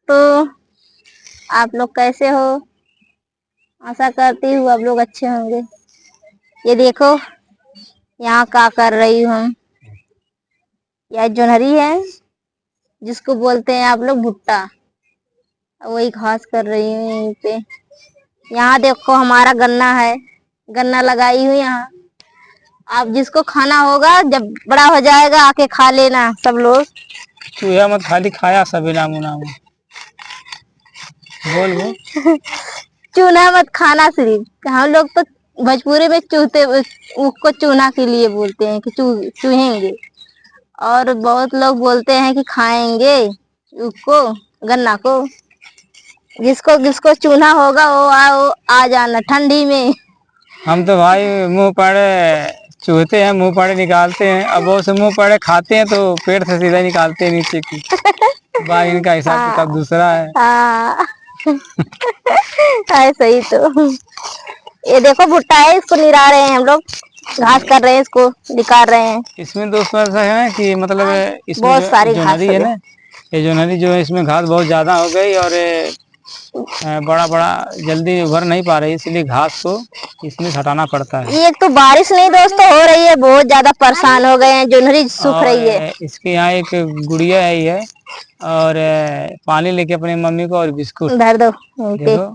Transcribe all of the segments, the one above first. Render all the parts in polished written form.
दोस्तों, आप लोग कैसे हो? आशा करती हूँ आप लोग अच्छे होंगे। ये देखो यहाँ क्या कर रही हूँ हम। यह जोनहरी है जिसको बोलते हैं आप लोग भुट्टा। वही घास कर रही हूँ यहीं पे। यहाँ देखो हमारा गन्ना है, गन्ना लगाई हूँ यहाँ। आप जिसको खाना होगा जब बड़ा हो जाएगा आके खा लेना सब लोग। चूहा मत खाली खाया सभी नामू नामू बोल बोल। चूना मत खाना सिर्फ। हम लोग तो भोजपुरी में चूते उसको चूना के लिए बोलते हैं कि चूहेंगे। और बहुत लोग बोलते हैं कि खाएंगे उसको, गन्ना को। जिसको जिसको चूना होगा वो आ जाना ठंडी में। हम तो भाई मुंह पड़े चूहते हैं, मुंह पड़े निकालते हैं। अब वो से मुंह पड़े खाते हैं तो पेट से सीधा निकालते हैं नीचे की। भाई इनका हिसाब किताब दूसरा है। हाँ ऐसा ही तो। ये देखो भुट्टा है, इसको निरा रहे हैं हम लोग। घास कर रहे हैं, इसको निकाल रहे हैं। इसमें दोस्तों ऐसा है कि मतलब इसमें बहुत सारी जो घास नदी है ना, ये जो नदी जो है इसमें घास बहुत ज्यादा हो गई और बड़ा बड़ा जल्दी उभर नहीं पा रही, इसलिए घास को इसमें हटाना पड़ता है। ये तो बारिश नहीं दोस्तों हो रही है, बहुत ज्यादा परेशान हो गए हैं, जोनहरी सूख रही है। इसके यहाँ एक गुड़िया है ये, और पानी लेके अपनी मम्मी को और बिस्कुट भर दो। देखो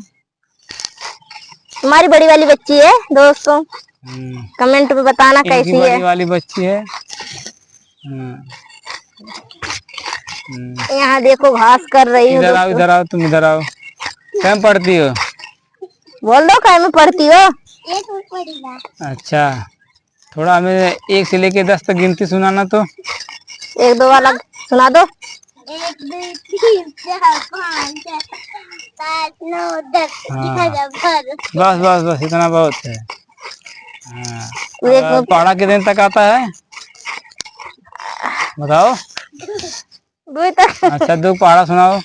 हमारी बड़ी वाली बच्ची है दोस्तों, कमेंट में बताना कैसी है। बड़ी वाली बच्ची है। यहाँ देखो घास कर रही हूँ। इधर आओ तुम इधर आओ। क्या पढ़ती हो? बोल दो क्या में पढ़ती हो। अच्छा, थोड़ा हमें 1 से लेके 10 तक गिनती सुनाना तो। 1 2 वाला सुना दो। 1 2 3 4 5 6 7 9 10 बस बस बस इतना बहुत है। पढ़ा कितने तक आता है बताओ? 2 तक। अच्छा 2 पढ़ा सुनाओ।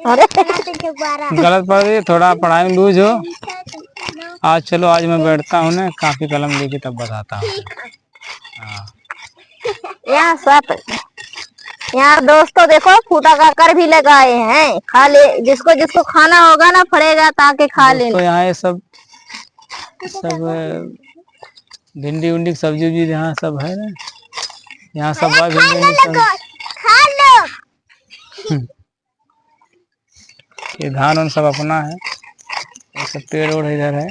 गलत पढ़ रही, थोड़ा पढ़ाई में लूज हो। आज चलो आज मैं बैठता हूँ ना काफी कलम लेके तब बताता हूँ। यहाँ सब यहाँ दोस्तों देखो फूटा का कर भी लगाए हैं, खा ले। जिसको जिसको खाना होगा ना पड़ेगा ताकि खा ले। तो यहाँ ये सब भिंडी उंडी सब्जी उब्जी यहाँ सब है ना, यहाँ सब है भिंडी खा लो। ये धान उन सब अपना है। ये सब पेड़ ओड़ इधर है।